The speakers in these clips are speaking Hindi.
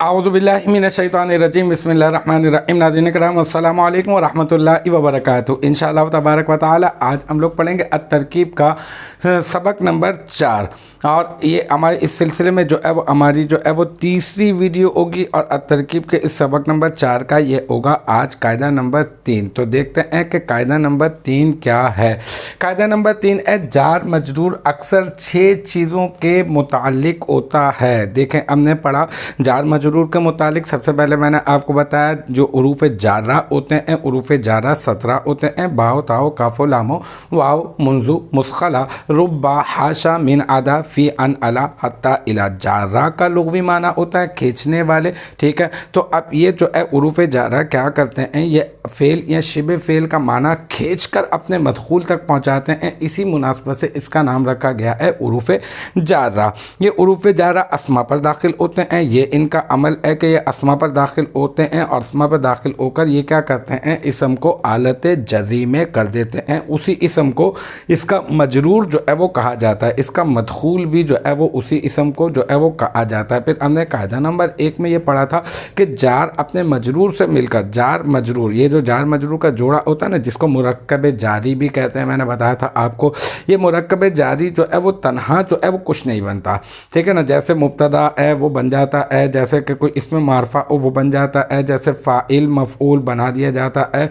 आऊज़ुबिल्लाहि मिनश्शैतानिर्रजीम बिस्मिल्लाहिर्रहमानिर्रहीम। नाज़रीन किराम अस्सलामु अलैकुम व रहमतुल्लाहि व बरकातुहू। इंशाअल्लाह तबारक व तआला आज हम लोग पढ़ेंगे अत-तरकीब का सबक नंबर 4 और ये हमारे इस सिलसिले में जो है वो हमारी जो है वो तीसरी वीडियो होगी और अत-तरकीब के इस सबक नंबर 4 का ये होगा आज कायदा नंबर 3। तो देखते हैं कि कायदा नंबर 3 क्या है। कायदा नंबर 3 है जार मजरूर अक्सर 6 चीज़ों के मुतालिक होता है। देखें हमने पढ़ा जार मजरूर के मुतालिक सबसे पहले मैंने आपको बताया जो उरूफ़ जारा होते हैं, उरूफ़ जारा 17 होते हैं, बाओ ताओ काफ़ो लामो वाओ मुंजू मुस्खला रुब्बा हाशा मिन आदा फ़ी अन अला हत्ता इला। जारा का लुग़वी माना होता है खींचने वाले, ठीक है। तो अब ये जो है उरूफ़ जारा क्या करते हैं, ये फ़ेल या शिबे फ़ेल का माना खींच कर अपने मदखूल तक पहुँचाते हैं। इसी मुनासबत से इसका नाम रखा गया है उरूफ़ जारा। ये उरूफ़ जारा अस्मा पर दाखिल होते हैं, ये इनका अमल है कि ये अस्मा पर दाखिल होते हैं और अस्मा पर दाखिल होकर ये क्या करते हैं, इसम को आलत जर्री में कर देते हैं। उसी इसम को इसका मजरूर जो है वो कहा जाता है, इसका मदखूल भी जो है वो उसी इसम को जो है वो कहा जाता है। फिर हमने कायदा नंबर 1 में ये पढ़ा था कि जार अपने मजरूर से मिलकर, जार मजरूर, ये जो जार मजरूर का जोड़ा होता है ना जिसको मुरक्कब जारी भी कहते हैं, मैंने बताया था आपको। ये मुरक्कब जारी जो है वो तन्हा जो है वो कुछ नहीं बनता, ठीक है ना। जैसे मुब्तदा है वो बन जाता है, जैसे कि कोई इसमें मारफा हो वो बन जाता है, जैसे फ़ाइल मफ़ऊल बना दिया जाता है,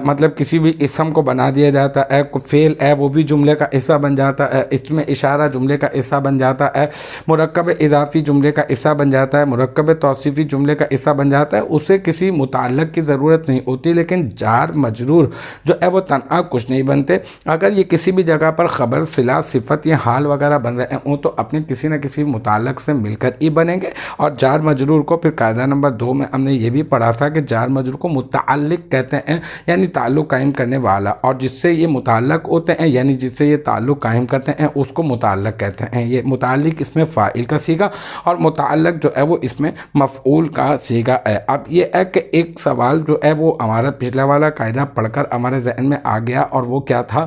मतलब किसी भी इसम को बना दिया जाता है। कोई फ़ेल है वो भी जुमले का हिस्सा बन जाता है, इसमें इशारा जुमले का हिस्सा बन जाता है, मुरक्कब इज़ाफ़ी जुमले का हिस्सा बन जाता है, मुरक्कब तौसीफ़ी जुमले का हिस्सा बन जाता है। उसे किसी मुताल्लक़ की ज़रूरत नहीं होती। लेकिन जार मजरूर जो है वो तन्हा कुछ नहीं बनते। अगर ये किसी भी जगह पर ख़बर सिला सिफ़त या हाल वगैरह बन रहे हैं वो तो अपने किसी न किसी मुताल्लक़ से मिलकर ही बनेंगे। और जार मजरूर को फिर कायदा नंबर 2 में हमने ये भी पढ़ा था कि जार मजरूर को मुताल्लिक़ कहते हैं, यानी ताल्लुक़ कायम करने वाला, और जिससे ये मुताल्लक़ होते हैं यानी जिससे ये ताल्लुक़ कायम करते हैं उसको मुताल्लिक़ कहते हैं। ये मुताल्लिक़ इसमें फ़ाइल का सीगा और मुताल्लिक़ जो है वो इसमें मफ़ऊल का सीगा है। अब ये है कि एक सवाल जो है वो हमारा पिछला वाला कायदा पढ़कर हमारे ज़हन में आ गया और वो क्या था,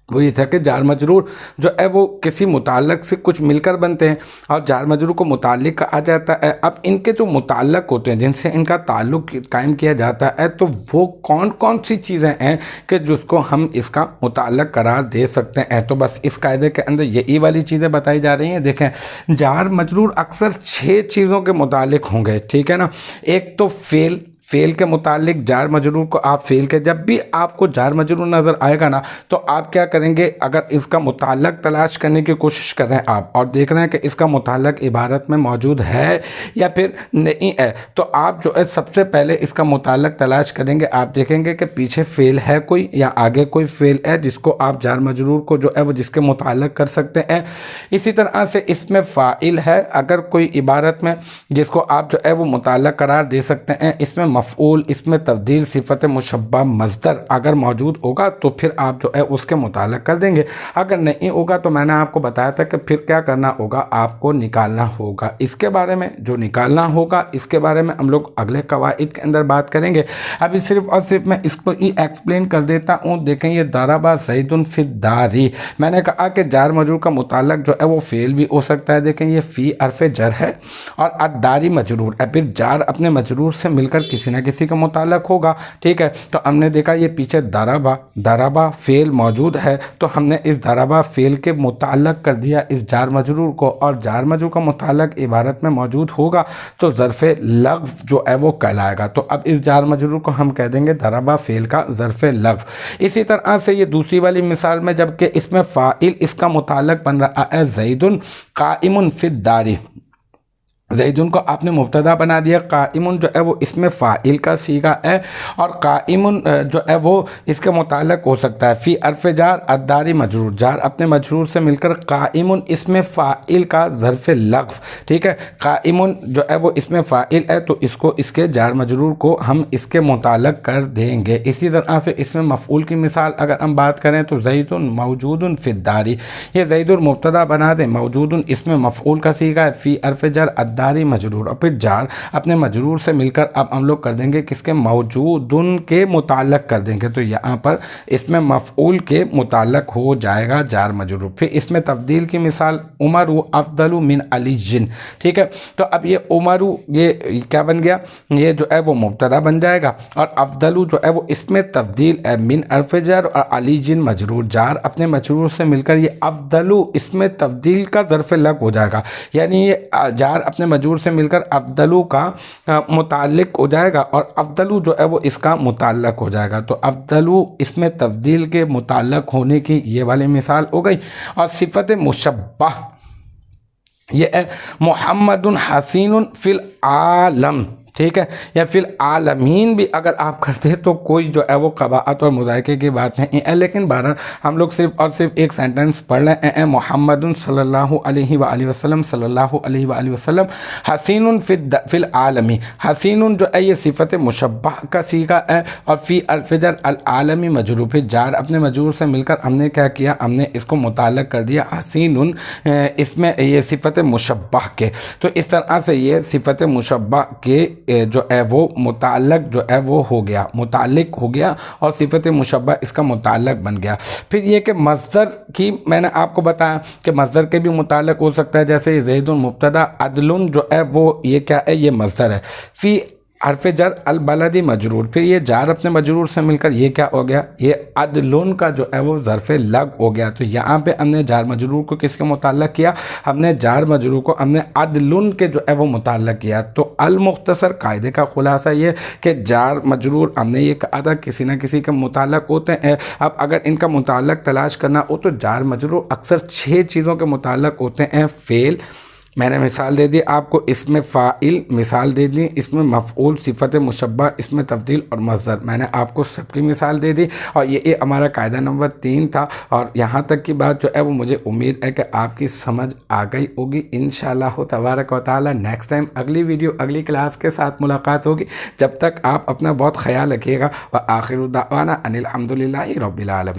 वो ये था कि जार मजरूर जो है वो किसी मुताल्लक़ से कुछ मिलकर बनते हैं और जार मजरूर को मुताल्लिक़ कहा जाता है। अब इनके जो मुताल्लक़ होते हैं जिनसे इनका ताल्लुक़ कायम किया जाता है तो वो कौन कौन सी चीज़ें हैं कि जिसको हम इसका मुताल्लक़ करार दे सकते हैं। तो बस इस कायदे के अंदर यही वाली चीज़ें बताई जा रही हैं। देखें जार मजरूर अक्सर 6 चीज़ों के मुताल्लिक़ होंगे, ठीक है ना। एक तो फ़ेल के मुतालिक जार मजरूर को आप फ़ेल के, जब भी आपको जार मजरूर नज़र आएगा ना तो आप क्या करेंगे, अगर इसका मुताल्लक़ तलाश करने की कोशिश कर रहे हैं आप और देख रहे हैं कि इसका मुताल्लक़ इबारत में मौजूद है या फिर नहीं है, तो आप जो है सबसे पहले इसका मुताल्लक़ तलाश करेंगे। आप देखेंगे कि पीछे फ़ेल है कोई या आगे कोई फ़ेल है जिसको आप जार मजरूर को जो है वो जिसके मुताल्लक़ कर सकते हैं। इसी तरह से इसमें फ़ाइल है, अगर कोई इबारत में जिसको आप जो है वो मुताल्लक़ करार दे सकते हैं। इसमें मफ़ऊल, इसमें तब्दील सिफ़त मुशब्बह मज़दर अगर मौजूद होगा तो फिर आप जो है उसके मुताल्लिक़ कर देंगे। अगर नहीं होगा तो मैंने आपको बताया था कि फिर क्या करना होगा, आपको निकालना होगा। इसके बारे में जो निकालना होगा इसके बारे में हम लोग अगले कवाइद के अंदर बात करेंगे। अभी सिर्फ़ और सिर्फ मैं इसको ही एक्सप्लेन कर देता हूँ। देखें ये दरबा ज़ैदुन फ़ी दारी, मैंने कहा कि जार मजरूर का मुताल्लिक़ जो है वो फ़ेल भी हो सकता है। देखें ये फ़ी हर्फ़ जर है और अदारी मजरूर है, फिर जार अपने मजरूर से मिलकर किसी न किसी का मुताल्लक़ होगा, ठीक है। तो हमने देखा ये पीछे दरबा फ़ेल मौजूद है तो हमने इस दरबा फ़ेल के मुताल्लक़ कर दिया इस जार मजरूर को, और जार मजरूर का मुताल्लक़ इबारत में मौजूद होगा तो ज़र्फ़े लग़्व जो है वो कहलाएगा। तो अब इस जार मजरूर को हम कह देंगे दरबा फ़ेल का ज़र्फ़े लग़्व। इसी तरह से ये दूसरी वाली मिसाल में जबकि इसमें फ़ाइल इसका मुताल्लक़ बन रहा है ज़ैदुन क़ाइमुन फ़ी दारी, ज़ैदुन को आपने मुब्तदा बना दिया, काइमुन जो है वो इसमें फ़ाइल का सीगा है और काइमुन जो है वो इसके मुताल्लिक़ हो सकता है फ़ी हर्फ़ जार अदारी मजरूर, जार अपने मजरूर से मिलकर काइमुन इसमें फ़ाइल का ज़र्फ़ लग़्व, ठीक है। काइमुन जो है वो इसमें फ़ाइल है तो इसको इसके जार मजरूर को हम इसके मुताल्लिक़ कर देंगे। इसी तरह से इसमें मफ़ऊल की मिसाल अगर हम बात करें तो ज़ैदुन मौजूदुन फ़ी दारी, ये ज़ैदुन मुब्तदा बना दें, मौजूदुन इसमें मफ़ऊल का सीगा है, फ़ी हर्फ़ जार मदारी मजरूर, और फिर जार अपने मजरूर से मिलकर अब हम लोग कर देंगे किसके, मौजूदुन के मुताल्लक कर देंगे। तो यहाँ पर इसमें मफ़ऊल के मुताल्लक हो जाएगा जार मजरूर। फिर इसमें तब्दील की मिसाल उमरु अफ़दलु मिन अलीजिन, ठीक है। तो अब ये उमरु ये क्या बन गया, ये जो है वो मुब्तदा बन जाएगा, और अफ़दलु जो है वो इसमें तब्दील है, मिन हर्फ़ जर और अलीजिन मजरूर, जार अपने मजरूर से मिलकर ये अफ़दलु इसमें तब्दील का ज़र्फ़ लग हो जाएगा, यानी ये जार अपने मजरूर से मिलकर अफ़दलु का मुताल्लिक हो जाएगा और अफ़दलु जो है वो इसका मुताल्लक हो जाएगा। तो अफ़दलु इसमें तब्दील के मुताल्लक होने की ये वाली मिसाल हो गई। और सिफ़त मुशब्बह ये है मुहम्मदुन हसीनुन फ़िल आलम, ठीक है, या फिल आलमीन भी अगर आप करते हैं तो कोई जो है वो क़बाअत और मुज़ायके की बात नहीं है, लेकिन बहरहाल हम लोग सिर्फ और सिर्फ एक सेंटेंस पढ़ रहे हैं, मोहम्मदुन सल्लल्लाहु अलैहि वसल्लम सल्लल्लाहु अलैहि वसल्लम हसीनुन फिल आलमी। हसीनुन जो है ये सिफ़त मुशब्बह का सीगा है, और फ़ी अल-फ़जर अल-आलमी मजरूर, फिर जार अपने मजरूर से मिलकर हमने क्या किया, हमने इसको मुताल्लक़ कर दिया हसीनुन, इसमें ये सिफ़त मुशब्बह के। तो इस तरह से ये सिफ़त मुशब्बह के जो है वो मुताल्लक जो है वो हो गया, मुताल्लिक हो गया, और सिफ़त मुशब्बह इसका मुताल्लक बन गया। फिर ये कि मस्दर की मैंने आपको बताया कि मस्दर के भी मुताल्लक हो सकता है, जैसे ज़ैदुन मुब्तदा, अदलुन जो है वो ये क्या है, ये मस्दर है। फ़ी हर्फ़ जर अल बलदी मजरूर, फिर ये जार अपने मजरूर से मिलकर ये क्या हो गया, ये अदलुन का जो है वो ज़र्फ़ लग हो गया। तो यहाँ पे हमने जार मजरूर को किसके मुताल्लक किया, हमने जार मजरूर को हमने अदलुन के जो है वो मुताल्लक किया। तो अल मुख्तसर कायदे का खुलासा ये कि जार मजरूर हमने ये कहा था किसी न किसी के मुताल्लक होते हैं। अब अगर इनका मुताल्लक तलाश करना हो तो जार मजरूर अक्सर 6 चीज़ों के मुताल्लक होते हैं। फ़ेल मैंने मिसाल दे दी आपको, इसमें फ़ाइल मिसाल दे दी, इसमें मफ़ऊल, सिफ़त मुशब्बह, इसमें तब्दील और मस्दर मैंने आपको सबकी मिसाल दे दी। और ये हमारा कायदा नंबर 3 था। और यहाँ तक की बात जो है वो मुझे उम्मीद है कि आपकी समझ आ गई होगी इंशाअल्लाह तबारक व तआला। नेक्स्ट टाइम अगली वीडियो अगली क्लास के साथ मुलाकात होगी। जब तक आप अपना बहुत ख्याल रखिएगा। व आखिर दावाना अनिल हम्दुलिल्लाहि रब्बिल आलमीन।